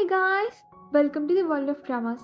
Hey guys, welcome to the world of dramas.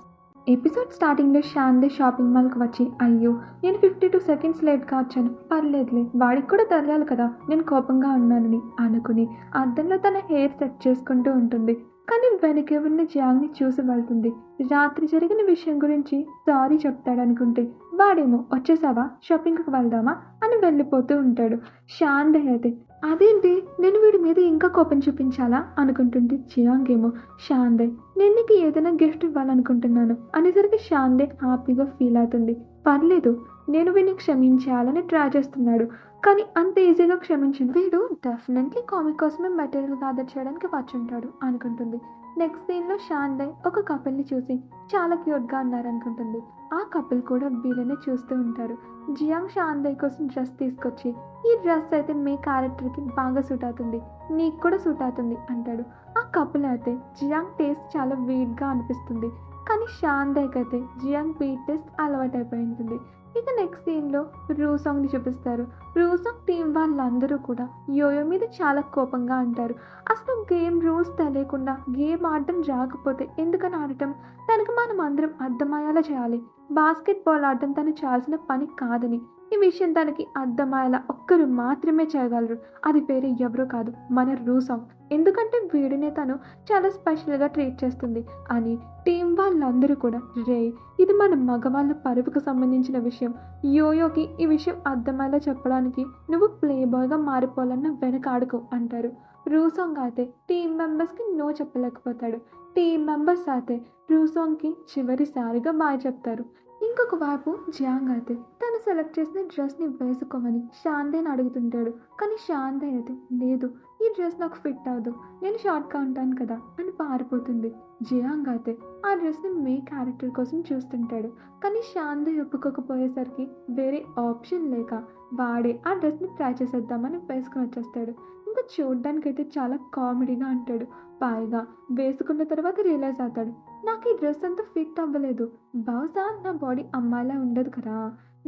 Episode స్టార్టింగ్లో శాందే shopping మాల్కి వచ్చి, అయ్యో నేను 52 సెకండ్స్ లేట్గా వచ్చాను, పర్లేదులే వాడికి కూడా తెలియాలి కదా నేను కోపంగా ఉన్నానని అనుకుని అద్దంలో తన హెయిర్ సెట్ చేసుకుంటూ ఉంటుంది. కానీ వెనకే ఉన్న జియాంగ్ని చూసి వెళ్తుంది. రాత్రి జరిగిన విషయం గురించి సారీ చెప్తాడనుకుంటే వాడేమో వచ్చేసావా షాపింగ్కి వెళ్దామా అని వెళ్ళిపోతూ ఉంటాడు. శాందే అయితే అదేంటి నేను వీడి మీద ఇంకా కోపం చూపించాలా అనుకుంటుంది. జియాంగ్ ఏమో శాందే నేను నీకు ఏదైనా గిఫ్ట్ ఇవ్వాలనుకుంటున్నాను అనేసరికి శాందే హ్యాపీగా ఫీల్ అవుతుంది. పర్లేదు నేను వీడిని క్షమించాలని ట్రై చేస్తున్నాడు, కానీ అంత ఈజీగా క్షమించను, వీడు డెఫినెట్లీ కామిక్ కోసమే మెటీరియల్ గ్యాదర్ చేయడానికి వచ్చుంటాడు అనుకుంటుంది. నెక్స్ట్ సీన్లో శాందే ఒక కపుల్ని చూసి చాలా క్యూట్గా ఉన్నారనుకుంటుంది. ఆ కపుల్ కూడా వీళ్ళని చూస్తూ ఉంటారు. జియాంగ్ శాందే కోసం డ్రెస్ తీసుకొచ్చి, ఈ డ్రెస్ అయితే మీ క్యారెక్టర్కి బాగా సూట్ అవుతుంది, నీకు కూడా సూట్ అవుతుంది అంటాడు. ఆ కపుల్ అయితే జియాంగ్ టేస్ట్ చాలా వీడ్గా అనిపిస్తుంది, కానీ శాందేకి అయితే జియాంగ్ వీట్ టేస్ట్ అలవాటు అయిపోయి ఉంటుంది. ఇక నెక్స్ట్ సీన్లో రూసాంగ్ని చూపిస్తారు. రూసాంగ్ టీం వాళ్ళందరూ కూడా యోయో మీద చాలా కోపంగా అంటారు. అసలు గేమ్ రూల్స్ తెలియకుండా గేమ్ ఆడటం రాకపోతే ఎందుకని ఆడటం, తనకు మనం అందరం అర్థమయ్యేలా చేయాలి, బాస్కెట్బాల్ ఆడటం తను చేయాల్సిన పని కాదని, ఈ విషయం తనకి అర్థమయ్యేలా ఒక్కరు మాత్రమే చేయగలరు, అది వేరే ఎవరో కాదు మన రూసాంగ్, ఎందుకంటే వీడినే తను చాలా స్పెషల్గా ట్రీట్ చేస్తుంది అని టీం వాళ్ళందరూ కూడా, రే ఇది మన మగవాళ్ళ పరువుకు సంబంధించిన విషయం, యోయోకి ఈ విషయం అర్థమయ్యేలా చెప్పడానికి నువ్వు ప్లే బాయ్గా మారిపోవాలన్న వెనకాడుకో అంటారు. రూసాంగ్ అయితే టీం మెంబర్స్కి నో చెప్పలేకపోతాడు. టీం మెంబర్స్ అయితే రూసాంగ్కి చివరిసారిగా బాయ్ చెప్తారు. ఇంకొక వైపు జియాంగ్ అయితే తను సెలెక్ట్ చేసిన డ్రెస్ని వేసుకోమని శాందేని అడుగుతుంటాడు. కానీ శాందే అయితే లేదు ఈ డ్రెస్ నాకు ఫిట్ అవ్వదు, నేను షార్ట్గా ఉంటాను కదా అని పారిపోతుంది. జియాంగ్ అయితే ఆ డ్రెస్ని మే క్యారెక్టర్ కోసం చూస్తుంటాడు. కానీ శాందే ఒప్పుకోకపోయేసరికి వేరే ఆప్షన్ లేక వాడే ఆ డ్రెస్ని ట్రై చేసేద్దామని వేసుకుని వచ్చేస్తాడు. ఇంకా చూడడానికైతే చాలా కామెడీగా అంటాడు. పైగా వేసుకున్న తర్వాత రియలైజ్ అవుతాడు, నాకు ఈ డ్రెస్ అంతా ఫిట్ అవ్వలేదు, బహుశా నా బాడీ అమ్మాయిలా ఉండదు కదా,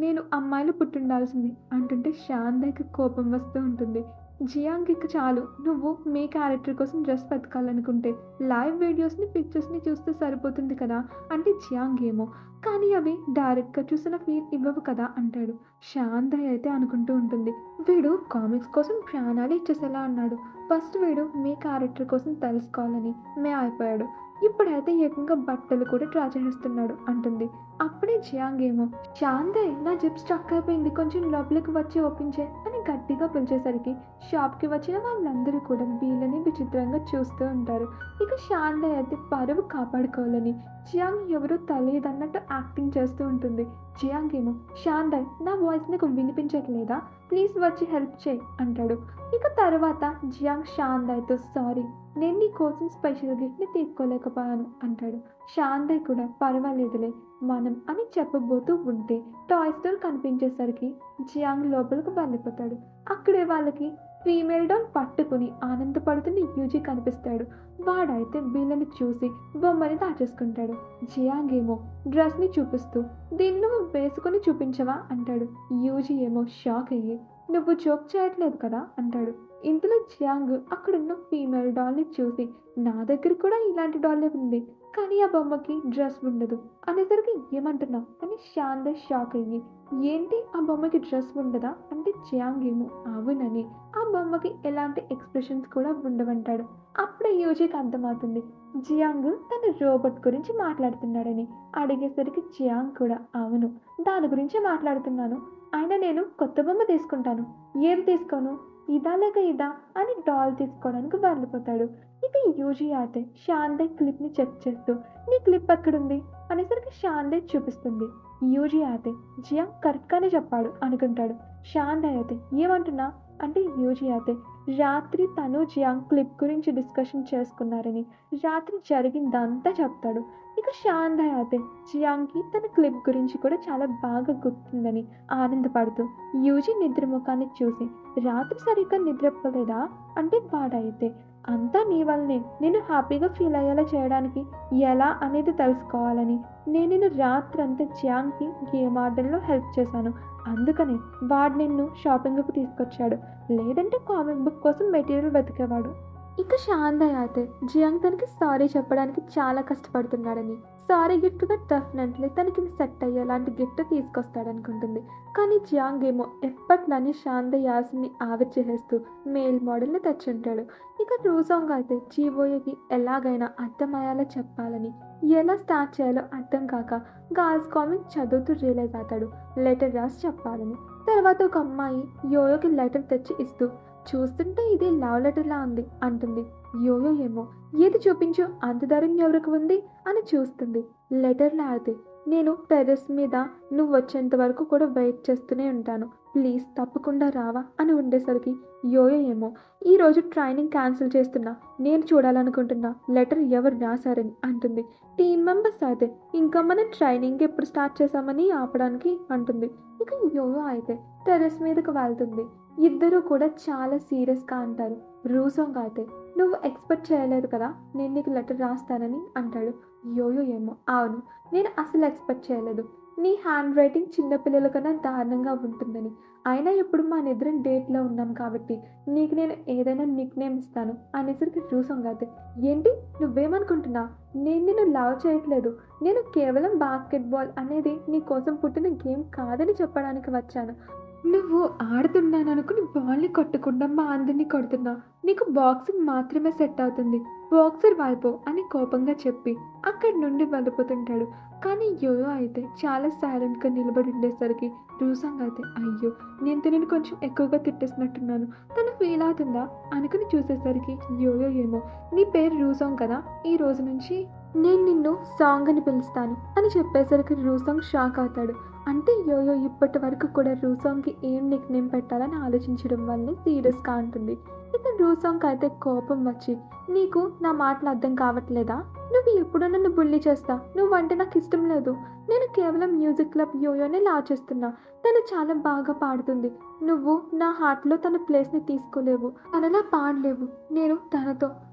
నేను అమ్మాయిలు పుట్టుండాల్సింది అంటుంటే శాందేకి కోపం వస్తూ ఉంటుంది. జియాంగ్ ఇక చాలు, నువ్వు మీ క్యారెక్టర్ కోసం డ్రెస్ వెతకాలనుకుంటే లైవ్ వీడియోస్ని పిక్చర్స్ని చూస్తే సరిపోతుంది కదా అంటే జియాంగ్ ఏమో కానీ అవి డైరెక్ట్గా చూసిన ఫీల్ ఇవ్వవు కదా అంటాడు. శాంతే అయితే అనుకుంటూ ఉంటుంది, వీడు కామిక్స్ కోసం ప్రాణాలు ఇచ్చేసేలా అన్నాడు, ఫస్ట్ వీడు మీ క్యారెక్టర్ కోసం తెలుసుకోవాలని మే అయిపోయాడు, ఇప్పుడైతే ఏకంగా బట్టలు కూడా ట్రై చేస్తున్నాడు అంటుంది. అప్పుడే జియాంగ్ ఏమో శాంతే నా జిప్ స్టక్ అయిపోయింది, కొంచెం లోపలికి వచ్చి ఓపెన్ చేయి అని గట్టిగా పిలిచేసరికి షాప్కి వచ్చిన వాళ్ళందరూ కూడా వీళ్ళని విచిత్రంగా చూస్తూ ఉంటారు. ఇక శాంతే అయితే పరువు కాపాడుకోవాలని జియాంగ్ ఎవరో తెలియదన్నట్టు యాక్టింగ్ చేస్తూ ఉంటుంది. జియాంగ్ ఏమో శాంతే నా వాయిస్ నీకు వినిపించట్లేదా, ప్లీజ్ వచ్చి హెల్ప్ చేయి అంటాడు. ఇక తర్వాత జియాంగ్ శాంతేతో సారీ నేను నీ కోసం స్పెషల్ గిఫ్ట్ని తీసుకోలేకపోయాను అంటాడు. శాంతే కూడా పర్వాలేదులే మనం అని చెప్పబోతూ ఉంటే టాయ్ స్టోర్ కనిపించేసరికి జియాంగ్ లోపలికి వెళ్ళిపోతాడు. అక్కడే వాళ్ళకి ఫీమేల్ డాల్ పట్టుకుని ఆనందపడుతున్న యూజీ కనిపిస్తాడు. వాడైతే వీళ్ళని చూసి బొమ్మని దాచేసుకుంటాడు. జియాంగ్ ఏమో డ్రెస్ని చూపిస్తూ దీన్ని నువ్వు వేసుకొని చూపించవా అంటాడు. యూజీ ఏమో షాక్ అయ్యి నువ్వు జోక్ చేయట్లేదు కదా అంటాడు. ఇంతలో జియాంగ్ అక్కడున్న ఫీమేల్ డాల్ని చూసి నా దగ్గర కూడా ఇలాంటి డాల్లే ఉంది, కానీ ఆ బొమ్మకి డ్రెస్ ఉండదు అనేసరికి ఏమంటున్నావు అని శాందే షాక్ అయ్యి ఏంటి ఆ బొమ్మకి డ్రెస్ ఉండదా అంటే జియాంగ్ ఏమో అవునని ఆ బొమ్మకి ఎలాంటి ఎక్స్ప్రెషన్స్ కూడా ఉండవంటాడు. అప్పుడే యూజీకి అర్థమవుతుంది జియాంగ్ తన రోబోట్ గురించి మాట్లాడుతున్నాడని. అడిగేసరికి జియాంగ్ కూడా అవును దాని గురించి మాట్లాడుతున్నాను, అయినా నేను కొత్త బొమ్మ తీసుకుంటాను, ఏం తీసుకోను ఇదా లేక ఇదా అని డాల్ తీసుకోవడానికి వెళ్ళిపోతాడు. ఇక యూజీ అయితే శాందే క్లిప్ని చెక్ చేస్తూ నీ క్లిప్ ఎక్కడుంది అనేసరికి శాందే చూపిస్తుంది. యూజీ అయితే జియాంగ్ కరెక్ట్గానే చెప్పాడు అనుకుంటాడు. శాందే అయితే ఏమంటున్నా అంటే యూజీ అయితే రాత్రి తను జియాంగ్ క్లిప్ గురించి డిస్కషన్ చేసుకున్నారని రాత్రి జరిగిందంతా చెప్తాడు. ఇక శాందే అయితే జియాంగ్కి తన క్లిప్ గురించి కూడా చాలా బాగా గుర్తుందని ఆనందపడుతూ యూజీ నిద్ర ముఖాన్ని చూసి రాత్రి సరిగ్గా నిద్రపోలేదా అంటే వాడైతే అంతా నీ వల్లనే, నేను హ్యాపీగా ఫీల్ అయ్యేలా చేయడానికి ఎలా అనేది తెలుసుకోవాలని నేను రాత్రంతా జియాంగ్కి గేమ్ ఆడడంలో హెల్ప్ చేశాను, అందుకనే వాడు నిన్ను షాపింగ్కి తీసుకొచ్చాడు, లేదంటే కామిక్ బుక్ కోసం మెటీరియల్ వెతికేవాడు ఇక శాంతయ్య అయితే జియాంగ్ తనకి సారీ చెప్పడానికి చాలా కష్టపడుతున్నాడని, సారీ గిఫ్ట్గా డెఫినెట్లీ తనకి సెట్ అయ్యేలాంటి గిఫ్ట్ తీసుకొస్తాడనుకుంటుంది. కానీ జియాంగ్ ఏమో ఎప్పట్లానే శాంతయ్య ఆశని ఆవిరి చేసేస్తూ మేల్ మోడల్ని తెచ్చుంటాడు. ఇక రూసాంగ్ అయితే జీవోయకి ఎలాగైనా అర్థమయ్యేలా చెప్పాలని, ఎలా స్టార్ట్ చేయాలో అర్థం కాక గర్ల్స్ కామిక్ చదువుతూ రియలైజ్ అవుతాడు లెటర్ రాసి చెప్పాలని. తర్వాత ఒక అమ్మాయి యోయోకి లెటర్ తెచ్చి ఇస్తూ, చూస్తుంటే ఇది లవ్ లెటర్లా ఉంది అంటుంది. యోయో ఏమో, ఏది చూపించు, అంత ధైర్యం ఎవరికి ఉంది అని చూస్తుంది. లెటర్లా అయితే, నేను టెర్రస్ మీద నువ్వు వచ్చేంత వరకు కూడా వెయిట్ చేస్తూనే ఉంటాను, ప్లీజ్ తప్పకుండా రావా అని ఉండేసరికి యోయో ఏమో, ఈరోజు ట్రైనింగ్ క్యాన్సిల్ చేస్తున్నా, నేను చూడాలనుకుంటున్నా లెటర్ ఎవరు రాశారని అంటుంది. టీమ్ మెంబర్స్ అయితే, ఇంకా మనం ట్రైనింగ్ ఎప్పుడు స్టార్ట్ చేశామని ఆపడానికి అంటుంది. ఇక యోయో అయితే టెర్రస్ మీదకు వెళ్తుంది. ఇద్దరూ కూడా చాలా సీరియస్గా అంటారు. రూసాంగ్ అయితే, నువ్వు ఎక్స్పెక్ట్ చేయలేదు కదా నేను నీకు లెటర్ రాస్తానని అంటాడు. యోయో ఏమో, అవును, నేను అసలు ఎక్స్పెక్ట్ చేయలేదు, నీ హ్యాండ్ రైటింగ్ చిన్నపిల్లల కన్నా దారుణంగా ఉంటుందని. అయినా ఇప్పుడు మా నిద్రం డేట్లో ఉన్నాం కాబట్టి నీకు నేను ఏదైనా నిక్ నేమ్ ఇస్తాను అనేసరికి రూసాంగ్ అయితే, ఏంటి నువ్వేమనుకుంటున్నా, నేను నిన్ను లవ్ చేయట్లేదు, నేను కేవలం బాస్కెట్బాల్ అనేది నీ కోసం పుట్టిన గేమ్ కాదని చెప్పడానికి వచ్చాను. నువ్వు ఆడుతున్నాననుకుని బాల్ని కొట్టకుండా మా అందరినీ కొడుతున్నా, నీకు బాక్సింగ్ మాత్రమే సెట్ అవుతుంది, బాక్సర్ వైపో అని కోపంగా చెప్పి అక్కడి నుండి వెళ్ళిపోతుంటాడు. కానీ యోయో అయితే చాలా సైలెంట్గా నిలబడి ఉండేసరికి రూసాంగ్ అయితే, అయ్యో నేను తనని కొంచెం ఎక్కువగా తిట్టేసినట్టున్నాను, తను ఫీల్ అవుతుందా అనుకుని చూసేసరికి యోయో ఏమో, నీ పేరు రూసాంగ్ కదా, ఈ రోజు నుంచి నేను నిన్ను సాంగ్ అని పిలుస్తాను అని చెప్పేసరికి రూసాంగ్ షాక్ అవుతాడు. అంటే యోయో ఇప్పటి వరకు కూడా రూసాంగ్కి ఏం నిక్ నేమ్ పెట్టాలని ఆలోచించడం వల్లే సీరియస్గా ఉంటుంది. ఇక రూసాంగ్ అయితే కోపం వచ్చి, నీకు నా మాటలు అర్థం కావట్లేదా, నువ్వు ఎప్పుడూ నన్ను బుల్లి చేస్తా, నువ్వంటే నాకు ఇష్టం లేదు, నేను కేవలం మ్యూజిక్ క్లబ్ యోయోనే లా చేస్తున్నా, తను చాలా బాగా పాడుతుంది, నువ్వు నా హార్ట్లో తన ప్లేస్ని తీసుకోలేవు, తనలా పాడలేవు, నేను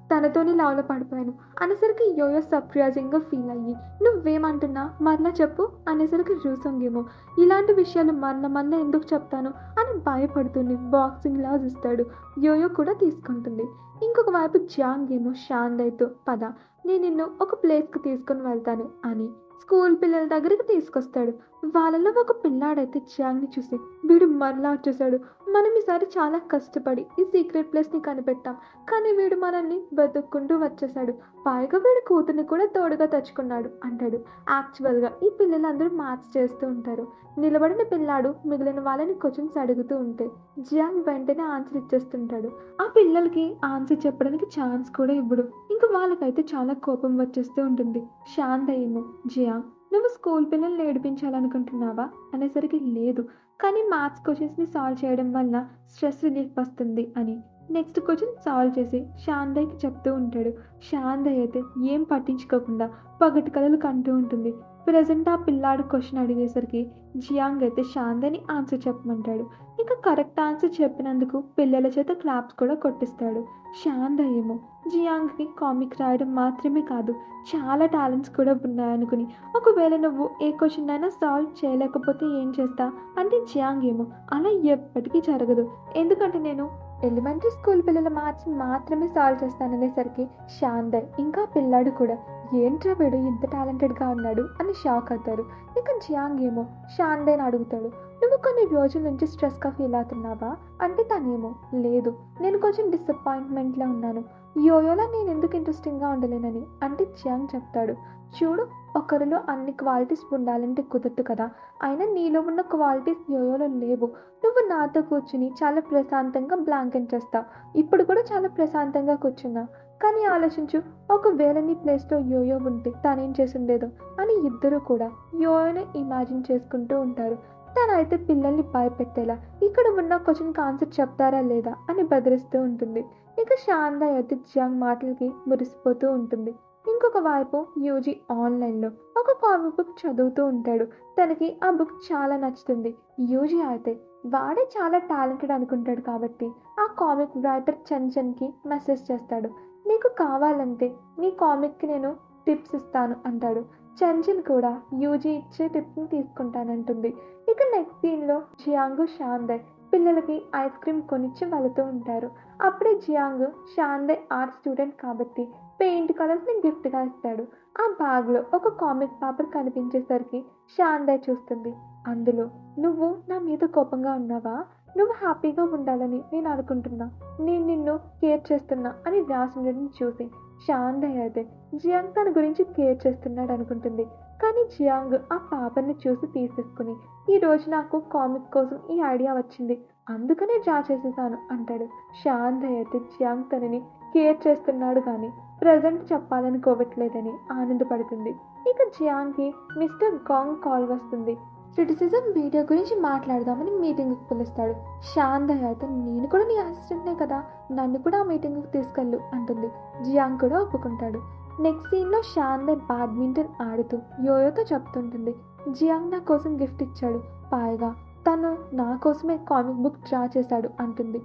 తనతోనే లవ్లో పడిపోయాను అనేసరికి యోయో సర్ప్రైజింగ్గా ఫీల్ అయ్యి, నువ్వేమంటున్నా మరలా చెప్పు అనేసరికి రూసాంగ్ ఏమో, ఇలాంటి విషయాలు మరల ఎందుకు చెప్తాను అని భయపడుతుంది బాక్సింగ్ లాస్ ఇస్తాడు. యోయో కూడా తీసుకుంటుంది. ఇంకొక వైపు జియాంగ్ ఏమో శాంతయ్యతో, పద నేను నిన్ను ఒక ప్లేస్కి తీసుకొని వెళ్తాను అని స్కూల్ పిల్లల దగ్గరికి తీసుకొస్తాడు. వాళ్ళలో ఒక పిల్లాడైతే జియాంగ్ని చూసి, వీడు మరలా వచ్చేసాడు, మనం ఈసారి చాలా కష్టపడి ఈ సీక్రెట్ ప్లేస్ని కనిపెట్టాం, కానీ వీడు మనల్ని వెతుక్కుంటూ వచ్చేసాడు, పైగా వీడి కూతుర్ని కూడా తోడుగా తెచ్చుకున్నాడు అంటాడు. యాక్చువల్గా ఈ పిల్లలందరూ మ్యాథ్స్ చేస్తూ ఉంటారు. నిలబడిన పిల్లాడు మిగిలిన వాళ్ళని క్వశ్చన్స్ అడుగుతూ ఉంటే జియాంగ్ వెంటనే ఆన్సర్ ఇచ్చేస్తుంటాడు. ఆ పిల్లలకి ఆన్సర్ చెప్పడానికి ఛాన్స్ కూడా ఇవ్వడు. ఇంకా వాళ్ళకైతే చాలా కోపం వచ్చేస్తూ ఉంటుంది. శాంతయ్య ఏమో, జియాంగ్ నువ్వు స్కూల్ పిల్లల్ని ఏడిపించాలనుకుంటున్నావా అనేసరికి లేదు, కానీ మ్యాథ్స్ క్వశ్చన్స్ని సాల్వ్ చేయడం వల్ల స్ట్రెస్ రిలీఫ్ వస్తుంది అని నెక్స్ట్ క్వశ్చన్ సాల్వ్ చేసి శాంతయ్యకి చెప్తూ ఉంటాడు. శాంతయ్య అయితే ఏం పట్టించుకోకుండా పగటి కలలు కంటూ ఉంటుంది. ప్రజెంట్ ఆ పిల్లాడు క్వశ్చన్ అడిగేసరికి జియాంగ్ అయితే శాంతని ఆన్సర్ చెప్పమంటాడు. ఇక కరెక్ట్ ఆన్సర్ చెప్పినందుకు పిల్లల చేత క్లాప్స్ కూడా కొట్టిస్తాడు. శాంతయ్య ఏమో, జియాంగ్కి కామిక్ రాయడం మాత్రమే కాదు చాలా టాలెంట్స్ కూడా ఉన్నాయనుకుని, ఒకవేళ నువ్వు ఏ క్వశ్చన్ అయినా సాల్వ్ చేయలేకపోతే ఏం చేస్తా అంటే జియాంగ్ ఏమో, అలా ఎప్పటికీ జరగదు, ఎందుకంటే నేను ఎలిమెంటరీ స్కూల్ పిల్లల మ్యాథ్స్ మాత్రమే సాల్వ్ చేస్తాననేసరికి శాంతయ్ ఇంకా పిల్లాడు కూడా, ఏంట్రా వీడు ఇంత టాలెంటెడ్గా ఉన్నాడు అని షాక్ అవుతారు. ఇక జియాంగ్ ఏమో శాంతయ్యని అడుగుతాడు, నువ్వు కొన్ని రోజుల నుంచి స్ట్రెస్గా ఫీల్ అవుతున్నావా అంటే తనేమో, లేదు నేను కొంచెం డిసప్పాయింట్మెంట్లో ఉన్నాను, యోయోలా నేను ఎందుకు ఇంట్రెస్టింగ్గా ఉండలేనని అంటే జియాంగ్ చెప్తాడు, చూడు ఒకరిలో అన్ని క్వాలిటీస్ ఉండాలంటే కుదరదు కదా, అయినా నీలో ఉన్న క్వాలిటీస్ యోయోలో లేవు, నువ్వు నాతో కూర్చుని చాలా ప్రశాంతంగా బ్లాంకెట్ చేస్తావు, ఇప్పుడు కూడా చాలా ప్రశాంతంగా కూర్చున్నా, కానీ ఆలోచించు ఒకవేళ నీ ప్లేస్లో యోయో ఉంటే తనేం చేసుండేదో అని ఇద్దరు కూడా యోయోని ఇమాజిన్ చేసుకుంటూ ఉంటారు. తనైతే పిల్లల్ని భయపెట్టేలా ఇక్కడ ఉన్న క్వశ్చన్కి ఆన్సర్ చెప్తారా లేదా అని బెదిరిస్తూ ఉంటుంది. ఇక శాంతా అయితే జియాంగ్ మాటలకి మురిసిపోతూ ఉంటుంది. ఇంకొక వైపు యూజీ ఆన్లైన్లో ఒక కామిక్ బుక్ చదువుతూ ఉంటాడు. తనకి ఆ బుక్ చాలా నచ్చుతుంది. యూజీ అయితే వాడే చాలా టాలెంటెడ్ అనుకుంటాడు కాబట్టి ఆ కామిక్ రైటర్ చంచన్కి మెసేజ్ చేస్తాడు, నీకు కావాలంటే నీ కామిక్కి నేను టిప్స్ ఇస్తాను అంటాడు. చంచన్ కూడా యూజీ ఇచ్చే టిప్స్ని తీసుకుంటానంటుంది. ఇక నెక్స్ట్ సీన్లో జియాంగ్ శాంతయ్ పిల్లలకి ఐస్ క్రీమ్ కొనిచ్చి వెళుతూ ఉంటారు. అప్పుడే జియాంగ్ షాందే ఆర్ట్ స్టూడెంట్ కాబట్టి పెయింట్ కలర్స్ని గిఫ్ట్గా ఇస్తాడు. ఆ బ్యాగ్లో ఒక కామిక్ పేపర్ కనిపించేసరికి షాందే చూస్తుంది. అందులో నువ్వు నా మీద కోపంగా ఉన్నావా, నువ్వు హ్యాపీగా ఉండాలని నేను అనుకుంటున్నా, నేను నిన్ను కేర్ చేస్తున్నా అని రాసిండని చూసి షాందే అయితే జియాంగ్ తన గురించి కేర్ చేస్తున్నాడు అనుకుంటుంది. కానీ జియాంగ్ ఆ పేపర్ని చూసి తీసేసుకుని ఈ రోజు నాకు కామిక్ కోసం ఈ ఐడియా వచ్చింది, అందుకనే డ్రా చేసేసాను అంటాడు. షాందే అయితే జియాంగ్ తనని కేర్ చేస్తున్నాడు కానీ ప్రజెంట్ చెప్పాలనుకోవట్లేదని ఆనందపడుతుంది. ఇక జియాంగ్కి మిస్టర్ గాంగ్ కాల్ వస్తుంది. క్రిటిసిజం వీడియో గురించి మాట్లాడదామని మీటింగ్కి పిలుస్తాడు. షాందే అయితే నేను కూడా నీ అసిస్టెంట్నే కదా, నన్ను కూడా ఆ మీటింగ్కి తీసుకెళ్ళు అంటుంది. జియాంగ్ కూడా ఒప్పుకుంటాడు. నెక్స్ట్ సీన్లో షాందే బ్యాడ్మింటన్ ఆడుతూ యోయోతో చెప్తుంటుంది, జియాంగ్ నా కోసం గిఫ్ట్ ఇచ్చాడు, పైగా తను నా కోసమే కామిక్ బుక్ డ్రా చేశాడు అంటుంది.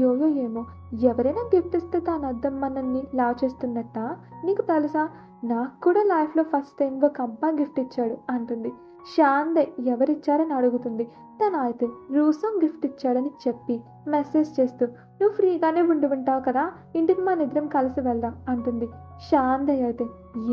యోయో ఏమో ఎవరైనా గిఫ్ట్ ఇస్తే తాను అద్దం మనల్ని లా చేస్తున్నట్ట, నీకు తెలుసా నాకు కూడా లైఫ్లో ఫస్ట్ టైం ఒక అబ్బాయి గిఫ్ట్ ఇచ్చాడు అంటుంది. షాందే ఎవరిచ్చారని అడుగుతుంది. తను అయితే రూసోంగ్ గిఫ్ట్ ఇచ్చాడని చెప్పి మెసేజ్ చేస్తూ నువ్వు ఫ్రీగానే ఉంటావు కదా, ఇంటికి మన ఇద్దరం కలిసి వెళ్దాం అంటుంది. షాందే అయితే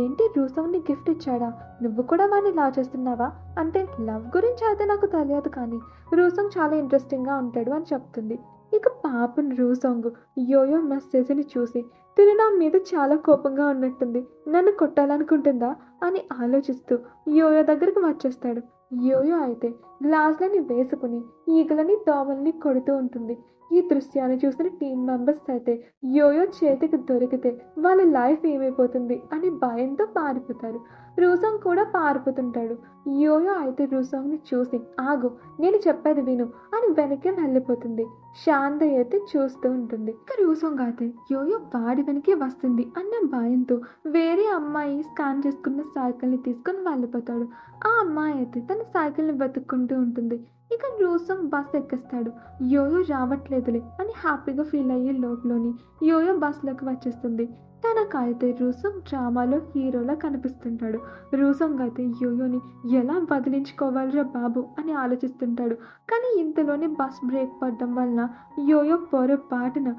ఏంటి రూసోంగ్ని గిఫ్ట్ ఇచ్చాడా, నువ్వు కూడా వాడిని లవ్ చేస్తున్నావా అంటే లవ్ గురించి అయితే నాకు తెలియదు కానీ రూసోంగ్ చాలా ఇంట్రెస్టింగ్గా ఉంటాడు అని చెప్తుంది. ఇక పాపం రూసోంగ్ యోయో మెసేజ్ని చూసి తిను నా మీద చాలా కోపంగా ఉన్నట్టుంది, నన్ను కొట్టాలనుకుంటుందా అని ఆలోచిస్తూ యోయో దగ్గరికి వచ్చేస్తాడు. యోయో అయితే గ్లాసులని వేసుకుని ఈగలని దోమల్ని కొడుతూ ఉంటుంది. ఈ దృశ్యాన్ని చూసిన టీం మెంబర్స్ అయితే యోయో చేతికి దొరికితే వాళ్ళ లైఫ్ ఏమైపోతుంది అని భయంతో పారిపోతారు. రూసోంగ్ కూడా పారిపోతుంటాడు. యోయో అయితే రూసోంగ్ని చూసి ఆగు నేను చెప్పేది విను అని వెనక్కి వెళ్ళిపోతుంది. షాందే అయితే చూస్తూ ఉంటుంది. ఇక రూసోంగ్ అయితే యోయో వాడి వెనక్కి వస్తుంది అన్న భయంతో వేరే అమ్మాయి స్కాన్ చేసుకున్న సైకిల్ని తీసుకొని వెళ్ళిపోతాడు. ఆ అమ్మాయి అయితే తన సైకిల్ని వెతుక్కుంటూ ఉంటుంది. ఇక రూసోంగ్ బస్ ఎక్కిస్తాడు. యోయో రావట్లేదులే అని హ్యాపీగా ఫీల్ అయ్యే లోపలోని యోయో బస్లోకి వచ్చేస్తుంది. తనకైతే రూసోంగ్ డ్రామాలో హీరోలా కనిపిస్తుంటాడు. రూసోంగ్ అయితే యోయోని ఎలా వదిలించుకోవాలిరా బాబు అని ఆలోచిస్తుంటాడు. కానీ ఇంతలోనే బస్ బ్రేక్ పడడం వలన యోయో పొరపాటున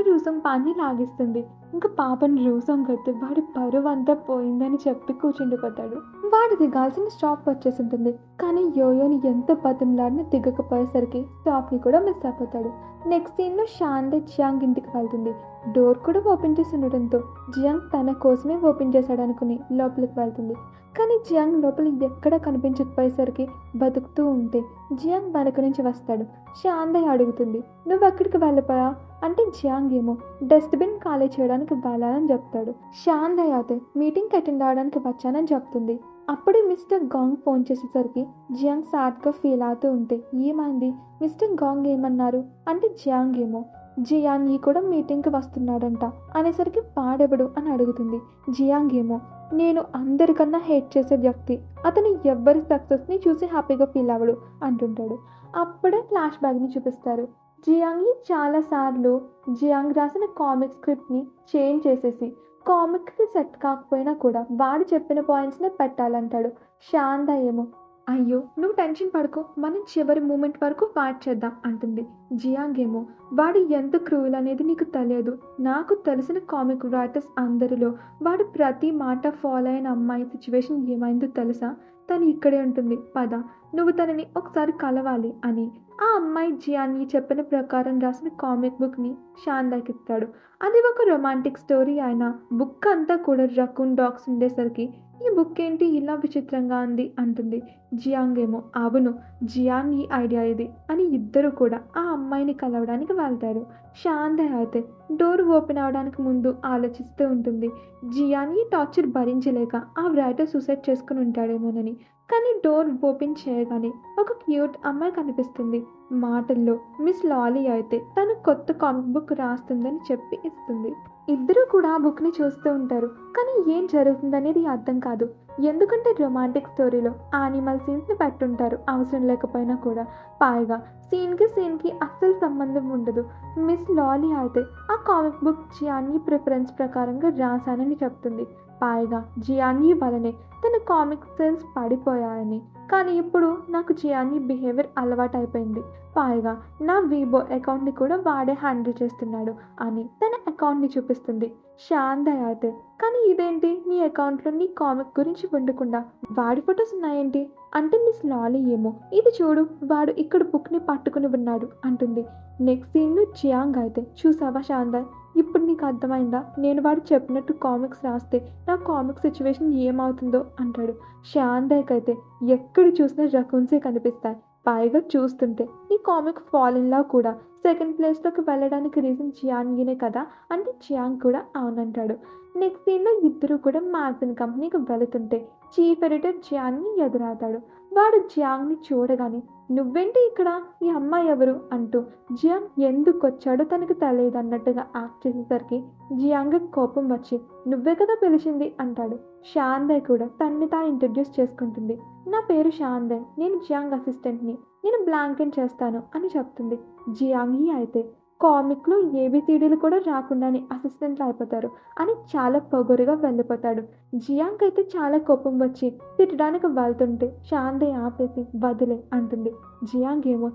రూసోంగ్ పాన్ని లాగేస్తుంది. ఇంకా పాపని రూసోంగ్ అయితే వాడి పరువు అంతా పోయిందని చెప్పి కూర్చుండిపోతాడు. వాడు దిగాల్సిన స్టాప్ వచ్చేసి ఉంటుంది. కానీ యోయోని ఎంత బతిమలాడినా దిగకపోయేసరికి స్టాప్ని కూడా మిస్ అయిపోతాడు. నెక్స్ట్ సీన్లో షాందే జియాంగ్ ఇంటికి వెళ్తుంది. డోర్ కూడా ఓపెన్ చేసి ఉండడంతో జియాంగ్ తన కోసమే ఓపెన్ చేశాడు అనుకుని లోపలికి వెళ్తుంది. కానీ జియాంగ్ లోపల ఎక్కడ కనిపించకపోయేసరికి బతుకుతూ ఉంటే జియాంగ్ వెనక నుంచి వస్తాడు. షాందే అడుగుతుంది నువ్వు ఎక్కడికి వెళ్ళిపోయా అంటే జియాంగ్ ఏమో డస్ట్బిన్ ఖాళీ చేయడానికి వెళ్ళాలని చెప్తాడు. షాందే అయితే మీటింగ్కి అటెండ్ అవడానికి వచ్చానని చెప్తుంది. అప్పుడు మిస్టర్ గాంగ్ ఫోన్ చేసేసరికి జియాంగ్ సాడ్గా ఫీల్ అవుతూ ఉంటే ఏమైంది మిస్టర్ గాంగ్ ఏమన్నారు అంటే జియాంగ్ ఏమో జియాంగ్ కూడా మీటింగ్కి వస్తున్నాడంట అనేసరికి పాడెవడు అని అడుగుతుంది. జియాంగ్ ఏమో నేను అందరికన్నా హేట్ చేసే వ్యక్తి, అతను ఎవ్వరి సక్సెస్ని చూసి హ్యాపీగా ఫీల్ అవ్వడు అంటుంటాడు. అప్పుడే ఫ్లాష్ బ్యాక్ని చూపిస్తారు. జియాంగ్ చాలాసార్లు జియాంగ్ రాసిన కామిక్ స్క్రిప్ట్ని చేంజ్ చేసేసి కామిక్కి సెట్ కాకపోయినా కూడా వాడు చెప్పిన పాయింట్స్నే పెట్టాలంటాడు. షాందా ఏమో అయ్యో నువ్వు టెన్షన్ పడుకో, మనం చివరి మూమెంట్ వరకు వాట్ చేద్దాం అంటుంది. జియాంగ్ ఏమో వాడు ఎంత క్రూయల్ అనేది నీకు తెలియదు, నాకు తెలిసిన కామిక్ రైటర్స్ అందరిలో వాడు ప్రతి మాట ఫాలో అయిన అమ్మాయి సిచ్యువేషన్ ఏమైందో తెలుసా, తను ఇక్కడే ఉంటుంది పద నువ్వు తనని ఒకసారి కలవాలి అని ఆ అమ్మాయి జియాన్ని చెప్పిన ప్రకారం రాసిన కామిక్ బుక్ని షాందాకి ఇస్తాడు. అది ఒక రొమాంటిక్ స్టోరీ అయినా బుక్ అంతా కూడా రకూన్ డాగ్స్ ఉండేసరికి ఈ బుక్ ఏంటి ఇలా విచిత్రంగా ఉంది అంటుంది. జియాంగ్ ఏమో అవును జియాంగ్ ఈ ఐడియా ఇది అని ఇద్దరు కూడా ఆ అమ్మాయిని కలవడానికి వెళ్తారు. షాందే అయితే డోర్ ఓపెన్ అవడానికి ముందు ఆలోచిస్తూ ఉంటుంది. జియాన్ ఈ టార్చర్ భరించలేక ఆ రైటర్ సూసైడ్ చేసుకుని ఉంటాడేమోనని. కానీ డోర్ ఓపెన్ చేయగానే ఒక క్యూట్ అమ్మాయి కనిపిస్తుంది. మాటల్లో మిస్ లాలీ అయితే తను కొత్త కామిక్ బుక్ రాస్తుందని చెప్పి ఇస్తుంది. ఇద్దరు కూడా ఆ బుక్ని చూస్తూ ఉంటారు. కానీ ఏం జరుగుతుందనేది అర్థం కాదు. ఎందుకంటే రొమాంటిక్ స్టోరీలో యానిమల్ సీన్స్ని పెట్టుంటారు అవసరం లేకపోయినా కూడా. పైగా సీన్కి అస్సలు సంబంధం ఉండదు. మిస్ లాలీ అయితే ఆ కామిక్ బుక్ జియాన్వి ప్రిఫరెన్స్ ప్రకారంగా రాశానని చెప్తుంది. పైగా జియాన్వి వలనే తన కామిక్ సెన్స్ పడిపోయాయని, కానీ ఇప్పుడు నాకు జియాన్వి బిహేవియర్ అలవాటైపోయింది. పైగా నా వీబో అకౌంట్ని కూడా వాడే హ్యాండిల్ చేస్తున్నాడు అని తన అకౌంట్ని చూపిస్తుంది. శాంతయ్య అయితే, కానీ ఇదేంటి నీ అకౌంట్లో నీ కామిక్ గురించి ఉండకుండా వాడి ఫొటోస్ ఉన్నాయేంటి అంటే మిస్ లాలీ ఏమో ఇది చూడు వాడు ఇక్కడ బుక్ని పట్టుకుని ఉన్నాడు అంటుంది. నెక్స్ట్ సీన్లో జియాంగ్ అయితే, చూసావా శాంతయ్య, ఇప్పుడు నీకు అర్థమైందా నేను వాడు చెప్పినట్టు కామిక్స్ రాస్తే నా కామిక్ సిచ్యువేషన్ ఏమవుతుందో అంటాడు. శాంతయ్యకి అయితే ఎక్కడ చూసినా రకూన్సే కనిపిస్తాయి. పైగా చూస్తుంటే ఈ కామిక్ ఫాలిన్లా కూడా సెకండ్ ప్లేస్లోకి వెళ్ళడానికి రీజన్ జియాన్యీనే కదా అంటే జియాంగ్ కూడా అవునంటాడు. నెక్స్ట్ సీన్లో ఇద్దరు కూడా మ్యాగజిన్ కంపెనీకి వెళుతుంటే చీఫ్ ఎడిటర్ జియాన్ని ఎదురవుతాడు. వాడు జియాంగ్ని చూడగానే, నువ్వేంటి ఇక్కడ, ఈ అమ్మాయి ఎవరు అంటూ జియాంగ్ ఎందుకు వచ్చాడో తనకు తెలియదు అన్నట్టుగా యాక్ట్ చేసేసరికి జియాంగ్ కోపం వచ్చి, నువ్వే కదా పిలిచింది అంటాడు. శాంతయ్య కూడా తన్ని తాను ఇంట్రడ్యూస్ చేసుకుంటుంది. నా పేరు శాంతయ్య, నేను జియాంగ్ అసిస్టెంట్ని, నేను బ్లాంకెన్ చేస్తాను అని చెప్తుంది. జియాంగ్ అయితే కామిక్లో ఏబిసిడీలు కూడా రాకుండానే అసిస్టెంట్లు అయిపోతారు అని చాలా పొగరుగా వెళ్ళిపోతాడు. జియాంగ్ అయితే చాలా కోపం వచ్చి తిట్టడానికి వెళ్తుంటే శాంతయ్య ఆపేసి వదిలే అంటుంది. జియాంగ్ ఏమో,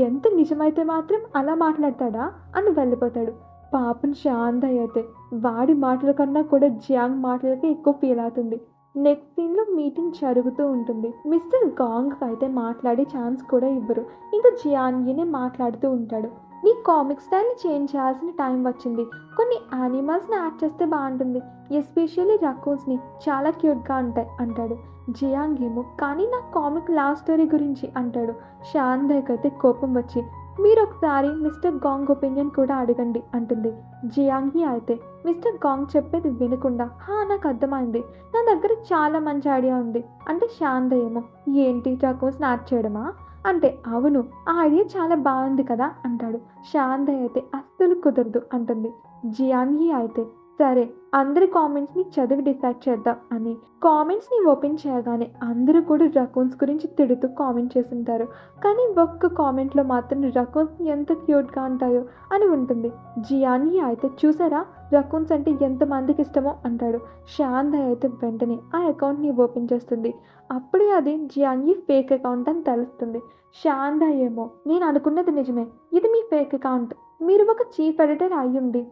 ఎంత నిజమైతే మాత్రం అలా మాట్లాడతాడా అని వెళ్ళిపోతాడు. పాపం శాంతయ్య అయితే వాడి మాటల కన్నా కూడా జియాంగ్ మాటలకి ఎక్కువ ఫీల్ అవుతుంది. నెక్స్ట్ సీన్లో మీటింగ్ జరుగుతూ ఉంటుంది. మిస్టర్ గాంగ్ అయితే మాట్లాడే ఛాన్స్ కూడా ఇవ్వరు. ఇంకా జియాన్యీనే మాట్లాడుతూ ఉంటాడు. నీ కామిక్ స్టైల్ని చేంజ్ చేయాల్సిన టైం వచ్చింది. కొన్ని యానిమల్స్ని యాడ్ చేస్తే బాగుంటుంది, ఎస్పెషల్లీ రకూన్స్ని, చాలా క్యూట్గా ఉంటాయి అంటాడు. జియాంగ్ ఏమో, కానీ నా కామిక్ లవ్ స్టోరీ గురించి అంటాడు. శాంతయ్యకి అయితే కోపం వచ్చి, మీరు ఒకసారి మిస్టర్ గాంగ్ ఒపీనియన్ కూడా అడగండి అంటుంది. జియాంగి అయితే మిస్టర్ గాంగ్ చెప్పేది వినకుండా, నాకు అర్థమైంది, నా దగ్గర చాలా మంచి ఐడియా ఉంది అంటే శాంతయ్య ఏమో, ఏంటి రకూన్స్ యాడ్ చేయడమా అంటే, అవును ఆ ఐడియా చాలా బాగుంది కదా అంటాడు. శాంతయ్య అయితే అస్సలు కుదరదు అంటుంది. జియాన్యీ అయితే, సరే అందరి కామెంట్స్ని చదివి డిసైడ్ చేద్దాం అని కామెంట్స్ని ఓపెన్ చేయగానే అందరూ కూడా రకూన్స్ గురించి తిడుతూ కామెంట్ చేస్తుంటారు. కానీ ఒక్క కామెంట్లో మాత్రం రకూన్స్ ఎంత క్యూట్గా ఉంటాయో అని ఉంటుంది. జియాన్యీ అయితే, చూసారా రకూన్స్ అంటే ఎంతమందికి ఇష్టమో అంటాడు. శాంతయ్య అయితే వెంటనే ఆ అకౌంట్ని ఓపెన్ చేస్తుంది. అప్పుడే అది జియాన్యీ ఫేక్ అకౌంట్ అని తెలుస్తుంది. శాంతయ్య ఏమో, నేను అనుకున్నది నిజమే, ఇది మీ ఫేక్ అకౌంట్, మీరు ఒక చీఫ్ ఎడిటర్ అయ్యుండి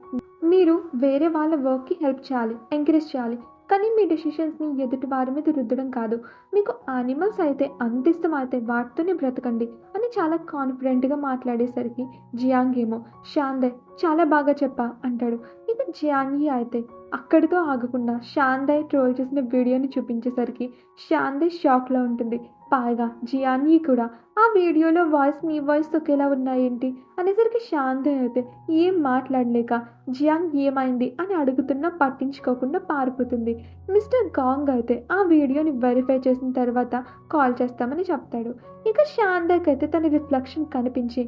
మీరు వేరే వాళ్ళ వర్క్కి హెల్ప్ చేయాలి, ఎంకరేజ్ చేయాలి, కానీ మీ డెసిషన్స్ని ఎదుటి వారి మీద రుద్దడం కాదు. మీకు యానిమల్స్ అయితే అంత ఇష్టం అయితే వాటితోనే బ్రతకండి అని చాలా కాన్ఫిడెంట్గా మాట్లాడేసరికి జియాంగ్ ఏమో, శాంతయ్య చాలా బాగా చెప్పా అంటాడు. ఇక జియాన్యీ అయితే అక్కడితో ఆగకుండా శాంతయ్య ట్రోల్ చేసిన వీడియోని చూపించేసరికి శాంతయ్య షాక్లో ఉంటుంది. పైగా జియాన్యీ కూడా, ఆ వీడియోలో వాయిస్ నీ వాయిస్ ఒకేలా ఉన్నాయేంటి అనేసరికి శాంతయ్య అయితే ఏం మాట్లాడలేక జియాంగ్ ఏమైంది అని అడుగుతున్నా పట్టించుకోకుండా పారిపోతుంది. మిస్టర్ గాంగ్ అయితే ఆ వీడియోని వెరిఫై చేసిన తర్వాత కాల్ చేస్తామని చెప్తాడు. ఇక శాంతయ్యకి అయితే తన రిఫ్లెక్షన్ కనిపించి,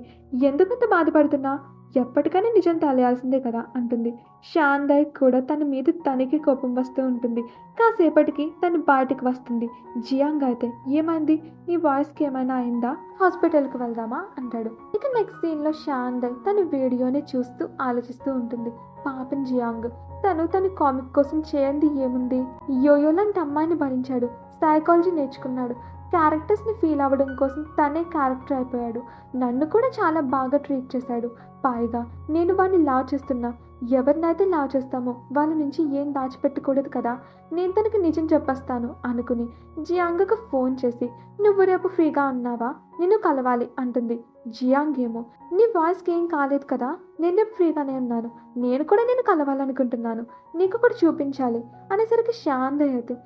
ఎందుకంత బాధపడుతున్నా, ఎప్పటికైనా నిజం తెలియాల్సిందే కదా అంటుంది. శాంతయ్య కూడా తన మీద తనకి కోపం వస్తూ ఉంటుంది. కాసేపటికి తను బయటికి వస్తుంది. జియాంగ్ అయితే, ఏమైంది, నీ వాయిస్కి ఏమైనా అయిందా, హాస్పిటల్కి వెళ్దామా అంటాడు. ఇక నెక్స్ట్ సీన్లో శాంతయ్య తన వీడియోని చూస్తూ ఆలోచిస్తూ ఉంటుంది. పాపం జియాంగ్, తన కామిక్ కోసం చేయంది ఏముంది, యోయో లాంటి అమ్మాయిని భరించాడు, సైకాలజీ నేర్చుకున్నాడు, క్యారెక్టర్స్ని ఫీల్ అవ్వడం కోసం తనే క్యారెక్టర్ అయిపోయాడు, నన్ను కూడా చాలా బాగా ట్రీట్ చేశాడు. పైగా నేను వాడిని లవ్ చేస్తున్నా, ఎవరినైతే లవ్ చేస్తామో వాళ్ళ నుంచి ఏం దాచిపెట్టకూడదు కదా, నేను తనకి నిజం చెప్పేస్తాను అనుకుని జియాంగ్కు ఫోన్ చేసి, నువ్వు రేపు ఫ్రీగా ఉన్నావా, నిన్ను కలవాలి అంటుంది. జియాంగ్ ఏమో, నీ వాయిస్కి ఏం కాలేదు కదా, నేను రేపు ఫ్రీగానే ఉన్నాను, నేను కూడా నేను కలవాలనుకుంటున్నాను, నీకు కూడా చూపించాలి అనేసరికి శాంతయ్య అయితే,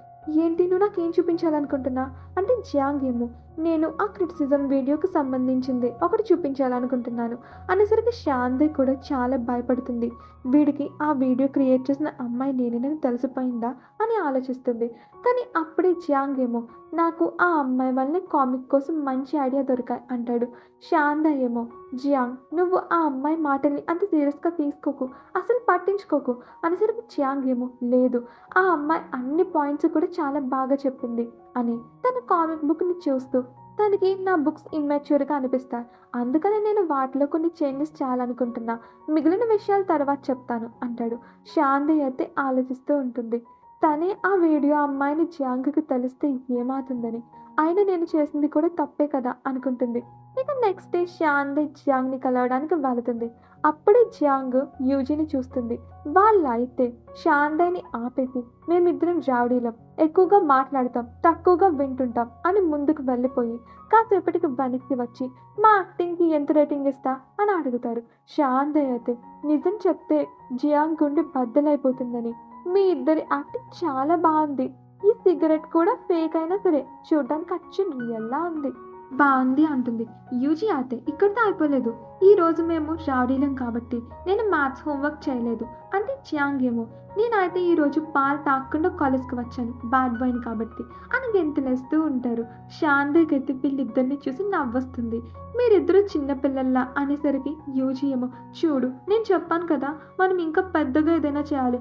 ఏంటి నువ్వు నాకేం చూపించాలనుకుంటున్నా అంటే జియాంగ్ ఏమో, నేను ఆ క్రిటిసిజం వీడియోకి సంబంధించింది ఒకటి చూపించాలనుకుంటున్నాను అనేసరికి శాంతి కూడా చాలా భయపడుతుంది. వీడికి ఆ వీడియో క్రియేట్ చేసిన అమ్మాయి నేనేనని తెలిసిపోయిందా అని ఆలోచిస్తుంది. కానీ అప్పుడే జియాంగ్ ఏమో నాకు ఆ అమ్మాయి వల్లే కామిక్ కోసం మంచి ఐడియా దొరికాయి అంటాడు. శాంత ఏమో జియాంగ్ నువ్వు ఆ అమ్మాయి మాటల్ని అంత సీరియస్గా తీసుకోకు, అసలు పట్టించుకోకు అనేసరికి జియాంగ్ ఏమో లేదు, ఆ అమ్మాయి అన్ని పాయింట్స్ కూడా చాలా బాగా చెప్పింది అని తన కామిక్ బుక్ని చూస్తూ తనకి నా బుక్స్ ఇమ్మెచ్యూర్గా అనిపిస్తాయి, అందుకని నేను వాటిలో కొన్ని చేంజెస్ చేయాలనుకుంటున్నా, మిగిలిన విషయాలు తర్వాత చెప్తాను అంటాడు. శాంతి అయితే ఆలోచిస్తూ ఉంటుంది. తనే ఆ వీడియో అమ్మాయిని జియాంగ్కి తెలిస్తే ఏమవుతుందని, అయినా నేను చేసింది కూడా తప్పే కదా అనుకుంటుంది. ఇక నెక్స్ట్ డే శాంతి జియాంగ్ని కలవడానికి వెళుతుంది. అప్పుడే జియాంగ్ యూజీని చూస్తుంది. వాళ్ళైతే శాంతిని ఆపేసి మేమిద్దరం రౌడీలం, ఎక్కువగా మాట్లాడతాం, తక్కువగా వింటుంటాం అని ముందుకు వెళ్ళిపోయి కాసేపటికి వెనక్కి వచ్చి మా యాక్టింగ్కి ఎంత రేటింగ్ ఇస్తా అని అడుగుతారు. శాంతి అయితే నిజం చెప్తే జియాంగ్ గుండె బద్దలైపోతుందని, మీ ఇద్దరి యాక్టింగ్ చాలా బాగుంది, ఈ సిగరెట్ కూడా ఫేక్ అయినా సరే చూడడానికి అచ్చు రియల్లా ఉంది, బాగుంది అంటుంది. యూజీ అయితే ఇక్కడితో అయిపోలేదు, ఈ రోజు మేము రౌడీలం కాబట్టి నేను మ్యాథ్స్ హోంవర్క్ చేయలేదు అంటే జియాంగ్ ఏమో నేనైతే ఈరోజు పాలు తాగకుండా కాలేజ్కి వచ్చాను బ్యాడ్ బాయ్ని కాబట్టి అని గెంతులేస్తూ ఉంటారు. శాంతికి అయితే వీళ్ళిద్దరిని చూసి నవ్వొస్తుంది. మీరిద్దరూ చిన్నపిల్లల్లా అనేసరికి యూజీ ఏమో చూడు నేను చెప్పాను కదా మనం ఇంకా పెద్దగా ఏదైనా చేయాలి,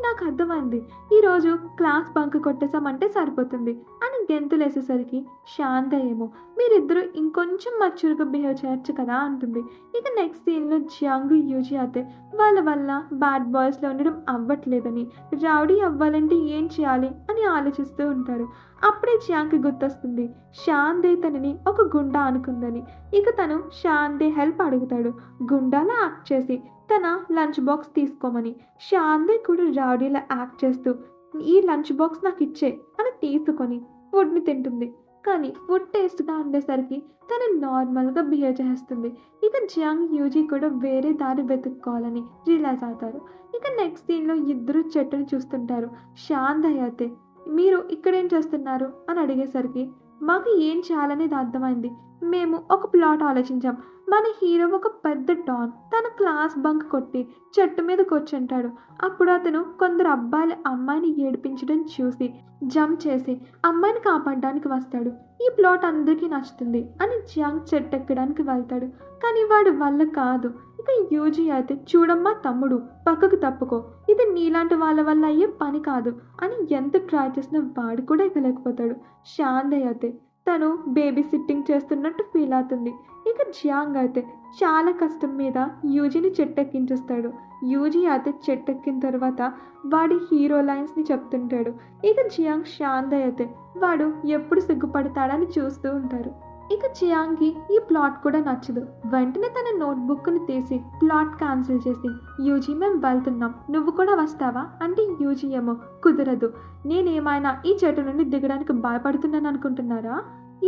నాకు అర్థమైంది, ఈరోజు క్లాస్ బంక్ కొట్టేసామంటే సరిపోతుంది అని గెంతులేసేసరికి శాంత ఏమో మీరిద్దరూ ఇంకొంచెం మచ్యూర్గా బిహేవ్ చేయొచ్చు కదా అంటుంది. ఇక నెక్స్ట్ సీన్లో జియాంగ్ యూజీ అయితే వాళ్ళ వల్ల బ్యాడ్ బాయ్స్లో ఉండడం అవ్వట్లేదని, రౌడీ అవ్వాలంటే ఏం చేయాలి అని ఆలోచిస్తూ ఉంటారు. అప్పుడే జియాంగ్కి గుర్తొస్తుంది శాంతి తనని ఒక గుండా అనుకుందని. ఇక తను శాంతి హెల్ప్ అడుగుతాడు, గుండాలా యాక్ట్ చేసి తన లంచ్ బాక్స్ తీసుకోమని. శాంతి కూడా రౌడీలా యాక్ట్ చేస్తూ ఈ లంచ్ బాక్స్ నాకు ఇచ్చే అని తీసుకొని ఫుడ్ని తింటుంది. కానీ ఫుడ్ టేస్ట్గా ఉండేసరికి తను నార్మల్గా బిహేవ్ చేస్తుంది. ఇక జియాంగ్ యూజీ కూడా వేరే దారి వెతుక్కోవాలని రియలైజ్ అవుతారు. ఇక నెక్స్ట్ సీన్లో ఇద్దరు చెట్టును చూస్తుంటారు. శాంత అయితే మీరు ఇక్కడేం చేస్తున్నారు అని అడిగేసరికి మాకు ఏం చేయాలనేది అర్థమైంది, మేము ఒక ప్లాట్ ఆలోచించాం, మన హీరో ఒక పెద్ద డాన్ తన క్లాస్ బంక్ కొట్టి చెట్టు మీద కూర్చుంటాడు. అప్పుడు అతను కొందరు అబ్బాయిలు అమ్మాయిని ఏడిపించడం చూసి జంప్ చేసి అమ్మాయిని కాపాడడానికి వస్తాడు. ఈ ప్లాట్ అందరికీ నచ్చుతుంది అని జియాంగ్ చెట్టు ఎక్కడానికి వెళ్తాడు. కానీ వాడి వల్ల కాదు. ఇక యూజీ అయితే చూడమ్మా తమ్ముడు పక్కకు తప్పుకో, ఇది నీలాంటి వాళ్ళ వల్ల అయ్యే పని కాదు అని ఎంత ట్రై చేసినా వాడు కూడా ఎక్కలేకపోతాడు. శాంతి అయితే తను బేబీ సిట్టింగ్ చేస్తున్నట్టు ఫీల్ అవుతుంది. ఇక జియాంగ్ అయితే చాలా కష్టం మీద యూజీని చెట్టెక్కించేస్తాడు. యూజీ అయితే చెట్టెక్కిన తర్వాత వాడి హీరో లైన్స్ని చెప్తుంటాడు. ఇక జియాంగ్ శాంతి అయితే వాడు ఎప్పుడు సిగ్గుపడతాడని చూస్తూ ఉంటారు. ఇక జియాంగ్కి ఈ ప్లాట్ కూడా నచ్చదు. వెంటనే తన నోట్బుక్ని తీసి ప్లాట్ క్యాన్సిల్ చేసి యూజీ మేము వెళ్తున్నాం నువ్వు కూడా వస్తావా అంటే యూజీ ఏమో కుదరదు, నేనేమైనా ఈ చెట్టు నుండి దిగడానికి భయపడుతున్నాను అనుకుంటున్నారా,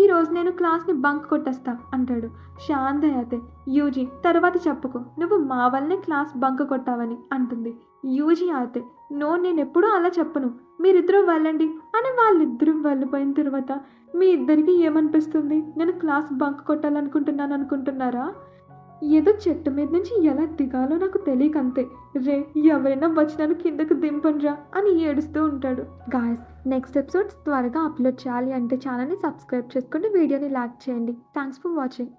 ఈరోజు నేను క్లాస్ని బంక్ కొట్టేస్తా అంటాడు. శాంతి అయితే యూజీ తర్వాత చెప్పుకో నువ్వు మా వల్లనే క్లాస్ బంక్ కొట్టావని అంటుంది. యూజీ అయితే నో నేను ఎప్పుడూ అలా చెప్పను, మీరిద్దరూ వెళ్ళండి అని వాళ్ళిద్దరూ వెళ్ళిపోయిన తర్వాత మీ ఇద్దరికి ఏమనిపిస్తుంది, నేను క్లాస్ బంక్ కొట్టాలనుకుంటున్నాను అనుకుంటున్నారా, ఏదో చెట్టు మీద నుంచి ఎలా దిగాలో నాకు తెలియకంతే, రే ఎవరైనా వచ్చి నన్ను కిందకు దింపండ్రా అని ఏడుస్తూ ఉంటాడు. గాయస్ నెక్స్ట్ ఎపిసోడ్స్ త్వరగా అప్లోడ్ చేయాలి అంటే ఛానల్ని సబ్స్క్రైబ్ చేసుకుని వీడియోని లైక్ చేయండి. Thanks for watching.